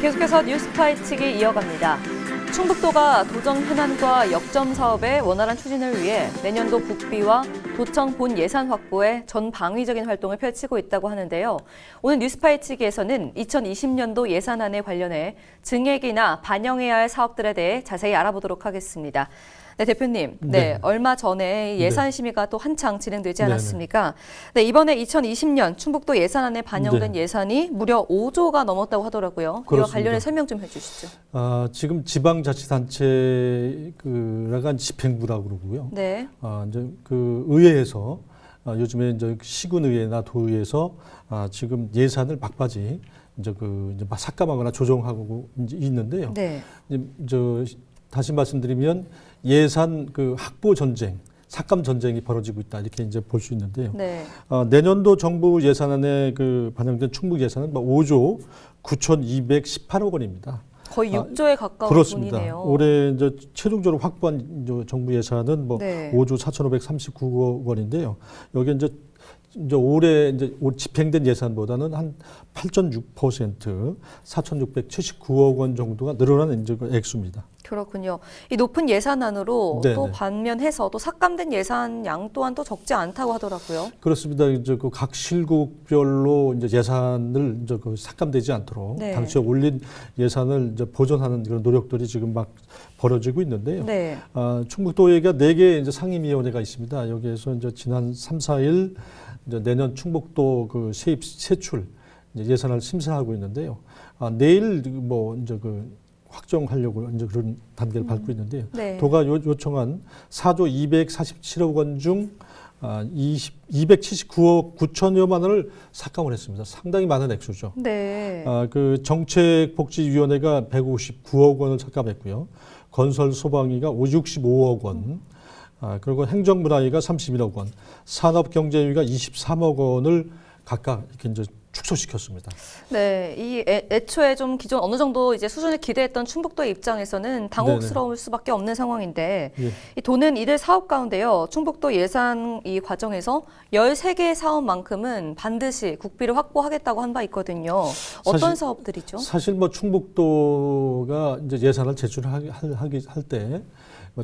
계속해서 뉴스파이치기 이어갑니다. 충북도가 도정 현안과 역점 사업의 원활한 추진을 위해 내년도 국비와 도청 본 예산 확보에 전 방위적인 활동을 펼치고 있다고 하는데요. 오늘 뉴스파이치기에서는 2020년도 예산안에 관련해 증액이나 반영해야 할 사업들에 대해 자세히 알아보도록 하겠습니다. 네, 대표님. 네, 얼마 전에 예산 심의가 또 한창 진행되지 않았습니까? 네, 이번에 2020년 충북도 예산안에 반영된 예산이 무려 5조가 넘었다고 하더라고요. 그렇습니다. 이와 관련해 설명 좀 해주시죠. 지금 지방자치단체가 집행부라고 그러고요. 네. 이제 그 의회에서 요즘에 이제 시군의회나 도의회에서 지금 예산을 막바지 이제 막 삭감하거나 조정하고 이제 있는데요. 네. 다시 말씀드리면 예산 확보 전쟁, 삭감 전쟁이 벌어지고 있다 이렇게 이제 볼 수 있는데요. 네. 내년도 정부 예산안에 반영된 충북 예산은 5조 9,218억 원입니다. 거의 6조에 가까운 그렇습니다. 돈이네요. 올해 이제 최종적으로 확보한 정부 예산은 5조 4,539억 원인데요. 여기 이제 올해 집행된 예산보다는 한 8.6% 4,679억 원 정도가 늘어난 이제 그 액수입니다. 그렇군요. 이 높은 예산안으로 또 반면해서 또 삭감된 예산양 또한 또 적지 않다고 하더라고요. 그렇습니다. 이제 각 실국별로 이제 예산을 이제 삭감되지 않도록 당시에 올린 예산을 이제 보존하는 그런 노력들이 지금 막 벌어지고 있는데요. 네. 충북도에게 4개 이제 상임위원회가 있습니다. 여기에서 이제 지난 3, 4일 이제 내년 충북도 세입 세출 이제 예산을 심사하고 있는데요. 내일 이제 확정하려고 이제 그런 단계를 밟고 있는데요. 네. 도가 요청한 4조 247억 원 중 279억 9천여만 원을 삭감을 했습니다. 상당히 많은 액수죠. 네. 정책복지위원회가 159억 원을 삭감했고요. 건설소방위가 65억 원, 그리고 행정문화위가 31억 원, 산업경제위가 23억 원을 각각 이렇게 이제 축소시켰습니다. 네, 이 애초에 좀 기존 어느 정도 이제 수준을 기대했던 충북도의 입장에서는 당혹스러울 수밖에 없는 상황인데 이 도는 이들 사업 가운데요. 충북도 예산 이 과정에서 13개의 사업만큼은 반드시 국비를 확보하겠다고 한 바 있거든요. 어떤 사업들이죠? 사실 충북도가 이제 예산을 제출할 때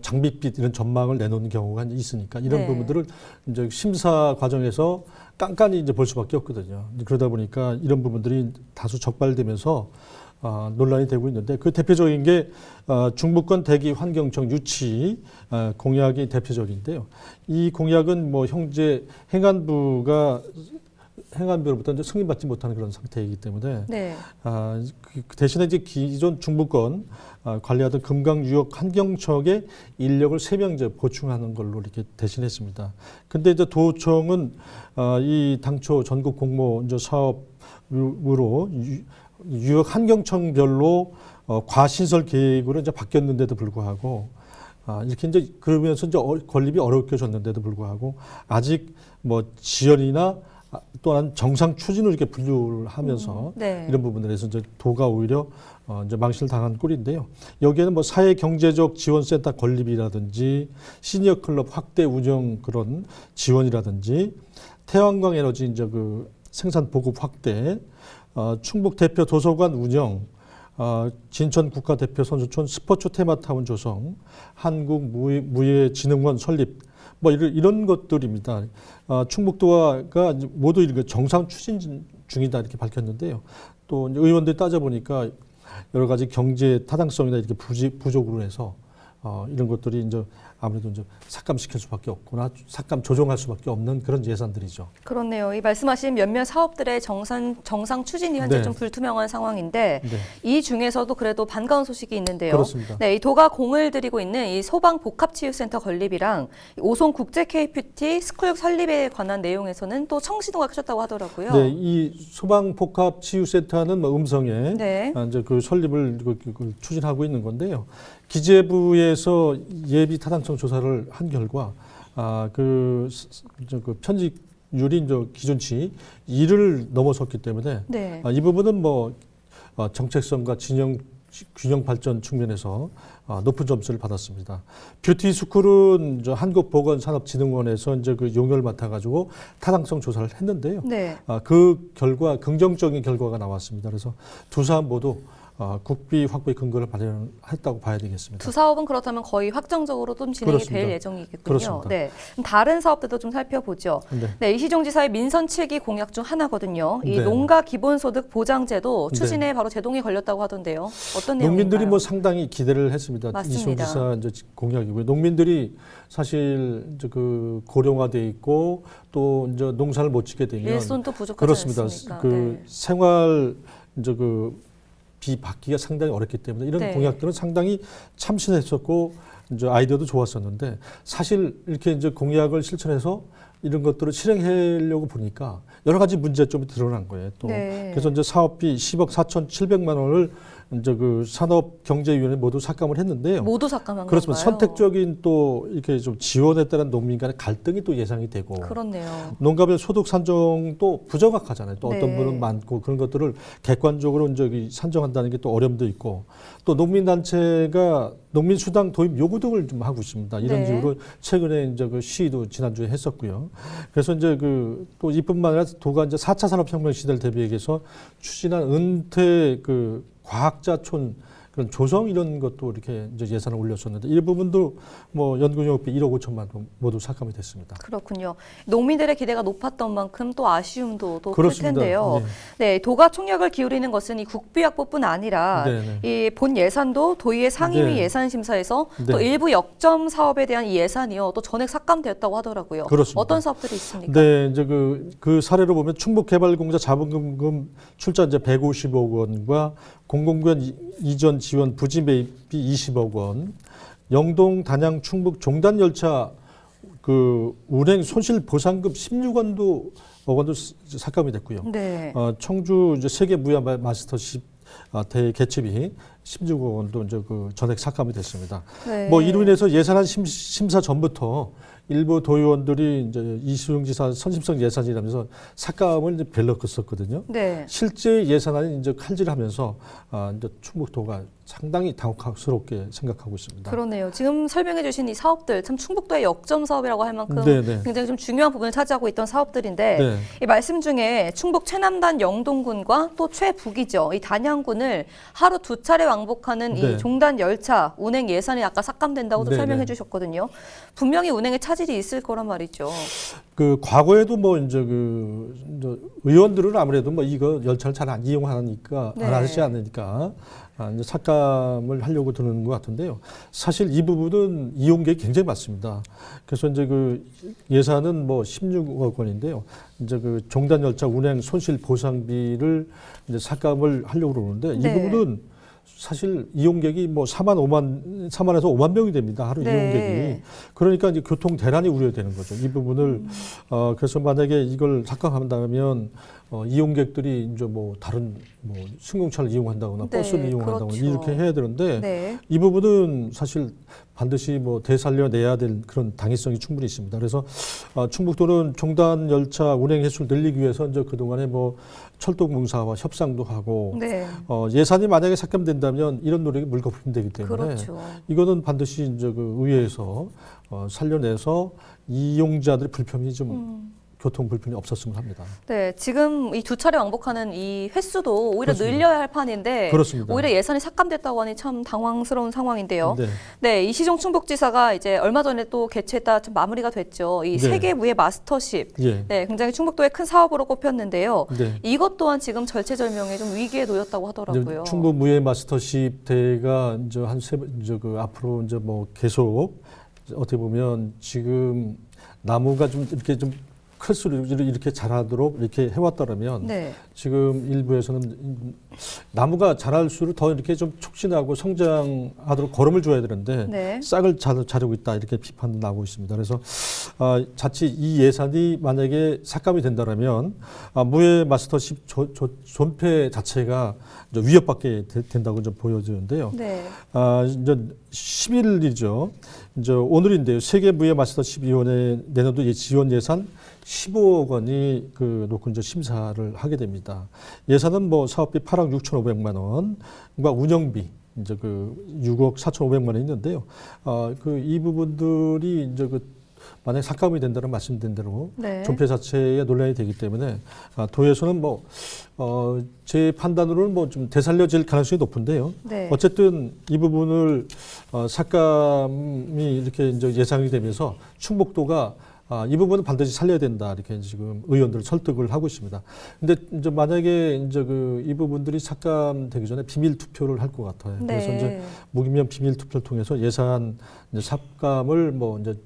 장밋빛 이런 전망을 내놓는 경우가 있으니까 이런 부분들을 이제 심사 과정에서 깐깐히 이제 볼 수밖에 없거든요. 그러다 보니까 이런 부분들이 다수 적발되면서 논란이 되고 있는데 그 대표적인 게 중부권 대기 환경청 유치 공약이 대표적인데요. 이 공약은 형제 행안부로부터 이제 승인받지 못하는 그런 상태이기 때문에 대신에 이제 기존 중부권 관리하던 금강유역 환경청의 인력을 3명 이제 보충하는 걸로 이렇게 대신했습니다. 근데 이제 도청은 이 당초 전국 공모 이제 사업으로 유역 환경청별로 과신설 계획으로 이제 바뀌었는데도 불구하고 이렇게 이제 그러면서 이제 건립이 어렵게졌는데도 불구하고 아직 지연이나 또한 정상 추진으로 이렇게 분류를 하면서 이런 부분들에서 이제 도가 오히려 이제 망신을 당한 꼴인데요. 여기에는 사회경제적 지원센터 건립이라든지 시니어 클럽 확대 운영 그런 지원이라든지 태양광 에너지 이제 생산 보급 확대, 충북 대표 도서관 운영, 진천 국가대표 선수촌 스포츠 테마타운 조성, 한국무예진흥원 설립 이런 것들입니다. 충북도가 모두 정상 추진 중이다 이렇게 밝혔는데요. 또 의원들이 따져보니까 여러 가지 경제 타당성이나 이렇게 부족으로 해서 이런 것들이 이제 아무래도 이제 삭감시킬 수밖에 없거나 삭감 조정할 수밖에 없는 그런 예산들이죠. 그렇네요. 이 말씀하신 몇몇 사업들의 정상 추진이 현재 좀 불투명한 상황인데 이 중에서도 그래도 반가운 소식이 있는데요. 그렇습니다. 네, 이 도가 공을 들이고 있는 이 소방 복합치유센터 건립이랑 오송 국제 KPT 스쿨 설립에 관한 내용에서는 또 청신호가 켜졌다고 하더라고요. 네, 이 소방 복합치유센터는 음성에 이제 설립을 추진하고 있는 건데요. 기재부에서 예비 타당성 조사를 한 결과 편집률이 기준치 1을 넘어섰기 때문에 이 부분은 정책성과 균형 발전 측면에서 높은 점수를 받았습니다. 뷰티 스쿨은 한국보건산업진흥원에서 이제 용역을 맡아가지고 타당성 조사를 했는데요. 그 결과 긍정적인 결과가 나왔습니다. 그래서 두 사람 모두 국비 확보의 근거를 마련했다고 봐야 되겠습니다. 두 사업은 그렇다면 거의 확정적으로 좀 진행이 그렇습니다. 될 예정이겠군요. 그렇습니다. 네. 그럼 다른 사업들도 좀 살펴보죠. 네. 네, 이시종 지사의 민선 7기 공약 중 하나거든요. 이 네. 농가 기본소득 보장제도 네. 추진에 바로 제동이 걸렸다고 하던데요. 어떤 내용인가요? 농민들이 뭐 상당히 기대를 했습니다. 이시종 맞습니다. 지사 이제 공약이고요. 농민들이 사실 이제 그 고령화돼 있고 또 이제 농사를 못 짓게 되면 일손도 부족하지 그렇습니다. 않습니까? 그 네. 생활 이제 그 비 받기가 상당히 어렵기 때문에 이런 네. 공약들은 상당히 참신했었고 이제 아이디어도 좋았었는데 사실 이렇게 이제 공약을 실천해서 이런 것들을 실행하려고 보니까 여러 가지 문제점이 드러난 거예요. 또 네. 그래서 이제 사업비 10억 4,700만 원을 이제 그 산업경제위원회 모두 삭감을 했는데요. 모두 삭감한 그렇지만 건가요? 선택적인 또 이렇게 좀 지원에 따른 농민 간의 갈등이 또 예상이 되고 그렇네요. 농가별 소득 산정도 부정확하잖아요. 또 어떤 네. 분은 많고 그런 것들을 객관적으로 저기 산정한다는 게 또 어려움도 있고 또 농민단체가 농민수당 도입 요구 등을 좀 하고 있습니다. 이런 네. 이유로 최근에 이제 그 시위도 지난주에 했었고요. 그래서 이제 그 또 이뿐만 아니라 도가 이제 4차 산업혁명 시대를 대비해서 추진한 은퇴 그 과학자촌 그런 조성 이런 것도 이렇게 이제 예산을 올렸었는데 이 부분도 뭐 연구용역비 1억 5천만 원 모두 삭감이 됐습니다. 그렇군요. 농민들의 기대가 높았던 만큼 또 아쉬움도 또 클 그렇습니다. 텐데요. 네, 도가 총력을 기울이는 것은 이 국비 확보뿐 아니라 네, 이 본 예산도 도의회 상임위 네. 예산 심사에서 네. 또 일부 역점 사업에 대한 이 예산이요 또 전액 삭감되었다고 하더라고요. 그렇습니다. 어떤 사업들이 있습니까? 네, 이제 그 사례로 보면 충북개발공사 자본금 출자 이제 150억 원과 공공기관 이전 지원 부지 매입비 20억 원, 영동 단양 충북 종단 열차 그 운행 손실 보상금 16억 원도 삭감이 됐고요. 네. 청주 이제 세계 무야 마스터십 대 개최비 16억 원도 이제 그 전액 삭감이 됐습니다. 네. 뭐 이로 인해서 예산안 심사 전부터 일부 도의원들이 이제 이시종 지사 선심성 예산이라면서 삭감을 이제 별렀었거든요. 네. 실제 예산안이 이제 칼질하면서 이제 충북도가 상당히 당혹스럽게 생각하고 있습니다. 그러네요. 지금 설명해 주신 이 사업들 참 충북도의 역점 사업이라고 할 만큼 네네. 굉장히 좀 중요한 부분을 차지하고 있던 사업들인데 네. 이 말씀 중에 충북 최남단 영동군과 또 최북이죠. 이 단양군을 하루 두 차례 왕복하는 네. 이 종단 열차 운행 예산이 아까 삭감된다고 또 네네. 설명해 주셨거든요. 분명히 운행에 차질이 있을 거란 말이죠. 그 과거에도 뭐 이제 그 이제 의원들은 아무래도 뭐 이거 열차를 잘 안 이용하니까 네. 안 하지 않으니까 이제 삭감을 하려고 드는 것 같은데요. 사실 이 부분은 이용객이 굉장히 많습니다. 그래서 이제 그 예산은 뭐 16억 원인데요. 이제 그 종단 열차 운행 손실 보상비를 이제 삭감을 하려고 그러는데 이 네. 부분은 사실 이용객이 뭐 4만에서 5만 명이 됩니다. 하루 네. 이용객이. 그러니까 이제 교통 대란이 우려되는 거죠. 이 부분을 그래서 만약에 이걸 삭감한다면 이용객들이 이제 뭐 다른 뭐 승용차를 이용한다거나 네, 버스를 이용한다거나 그렇죠. 이렇게 해야 되는데 네. 이 부분은 사실 반드시 뭐 되살려내야 될 그런 당위성이 충분히 있습니다. 그래서 충북도는 종단 열차 운행 횟수를 늘리기 위해서 이제 그동안에 뭐 철도공사와 협상도 하고 네. 예산이 만약에 삭감된다면 이런 노력이 물거품되기 때문에 그렇죠. 이거는 반드시 이제 그 의회에서 살려내서 이용자들의 불편이 좀 교통 불편이 없었으면 합니다. 네, 지금 이 두 차례 왕복하는 이 횟수도 오히려 그렇습니다. 늘려야 할 판인데 그렇습니다. 오히려 예산이 삭감됐다고 하니 참 당황스러운 상황인데요. 네. 네, 이시종 충북지사가 이제 얼마 전에 또 개최했다 좀 마무리가 됐죠. 이 네. 세계 무예 마스터십. 예. 네, 굉장히 충북도의 큰 사업으로 꼽혔는데요. 네. 이것 또한 지금 절체절명의 좀 위기에 놓였다고 하더라고요. 충북 무예 마스터십 대회가 이제 이제 그 앞으로 이제 뭐 계속 어떻게 보면 지금 나무가 좀 이렇게 좀 클수록 이렇게 자라도록 이렇게 해왔다면 네. 지금 일부에서는 나무가 자랄수록 더 이렇게 좀 촉진하고 성장하도록 거름을 줘야 되는데 네. 싹을 자르고 있다 이렇게 비판도 나오고 있습니다. 그래서 자칫 이 예산이 만약에 삭감이 된다면 무예 마스터십 존폐 자체가 이제 위협받게 된다고 좀 보여지는데요. 네. 이제 10일이죠. 이제 오늘인데요. 세계 무예 마스터십 위원회 내년도 지원 예산 15억 원이 놓고 이제 심사를 하게 됩니다. 예산은 뭐 사업비 8억 6,500만 원과 운영비 이제 6억 4,500만 원이 있는데요. 이 부분들이 이제 만약 삭감이 된다는 말씀드린 대로 네. 존폐 자체에 논란이 되기 때문에 도에서는 제 판단으로는 좀 되살려질 가능성이 높은데요. 네. 어쨌든 이 부분을 삭감이 이렇게 이제 예상이 되면서 충북도가 이 부분은 반드시 살려야 된다 이렇게 지금 의원들 설득을 하고 있습니다. 근데 이제 만약에 이제 이 부분들이 삭감되기 전에 비밀 투표를 할 것 같아요. 네. 그래서 이제 무기명 비밀 투표를 통해서 예산 이제 삭감을 이제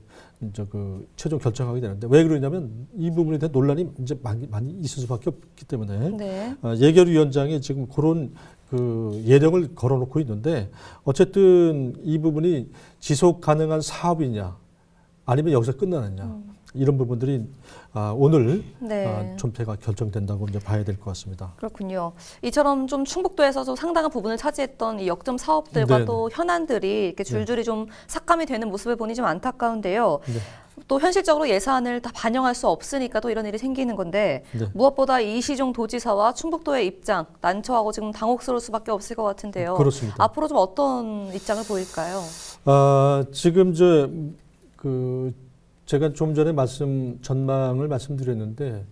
최종 결정하게 되는데 왜 그러냐면 이 부분에 대한 논란이 이제 많이 있을 수밖에 없기 때문에 네. 예결위원장이 지금 그런 예령을 걸어놓고 있는데 어쨌든 이 부분이 지속 가능한 사업이냐 아니면 여기서 끝나느냐 이런 부분들이 오늘 네. 존폐가 결정된다고 이제 봐야 될 것 같습니다. 그렇군요. 이처럼 좀 충북도에서도 상당한 부분을 차지했던 이 역점 사업들과 네. 또 현안들이 이렇게 줄줄이 좀 삭감이 되는 모습을 보니 좀 안타까운데요. 네. 또 현실적으로 예산을 다 반영할 수 없으니까 또 이런 일이 생기는 건데 네. 무엇보다 이시종 도지사와 충북도의 입장 난처하고 지금 당혹스러울 수밖에 없을 것 같은데요. 그렇습니다. 앞으로 좀 어떤 입장을 보일까요? 지금 제가 좀 전에 전망을 말씀드렸는데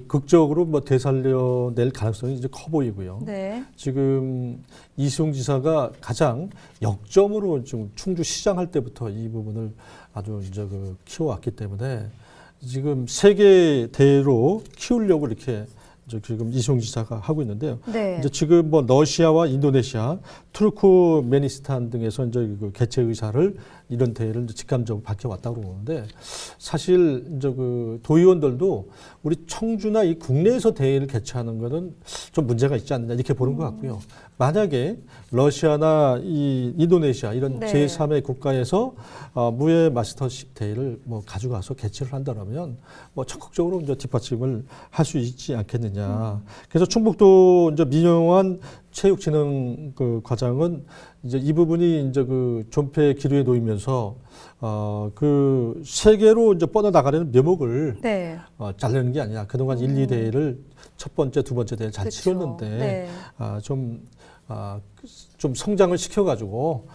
극적으로 되살려낼 가능성이 이제 커 보이고요. 네. 지금 이시종 지사가 가장 역점으로 지금 충주시장 할 때부터 이 부분을 아주 이제 키워왔기 때문에 지금 세계 대회로 키우려고 이렇게 지금 이시종 지사가 하고 있는데요. 네. 이제 지금 러시아와 인도네시아, 투르크메니스탄 등에서 이제 개최 의사를 이런 대회를 이제 직감적으로 밝혀왔다고 그러는데 사실 이제 도의원들도 우리 청주나 이 국내에서 대회를 개최하는 것은 좀 문제가 있지 않느냐 이렇게 보는 것 같고요. 만약에 러시아나 이 인도네시아 이런 네. 제3의 국가에서 무예 마스터십 대회를 가져가서 개최를 한다면 적극적으로 이제 뒷받침을 할 수 있지 않겠느냐. 그래서 충북도 이제 민영환 체육진흥 과장은 이제 이 부분이 이제 존폐 기류에 놓이면서 세계로 이제 뻗어나가려는 묘목을 네. 자르는 게 아니야. 그동안 1, 2대회를 첫 번째, 두 번째 대회 잘 그쵸. 치렀는데 네. 좀 성장을 시켜가지고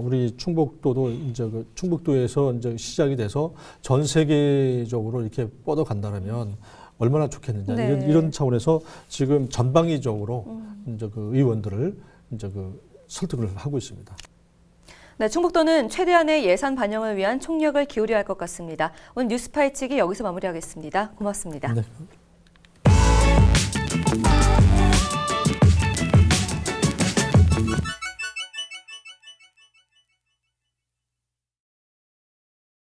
우리 충북도도 이제 충북도에서 이제 시작이 돼서 전 세계적으로 이렇게 뻗어간다면 얼마나 좋겠느냐. 네. 이런 차원에서 지금 전방위적으로 이제 의원들을 이제 설득을 하고 있습니다. 네, 충북도는 최대한의 예산 반영을 위한 총력을 기울여야 할 것 같습니다. 오늘 뉴스 파헤치기 여기서 마무리하겠습니다. 고맙습니다. 네.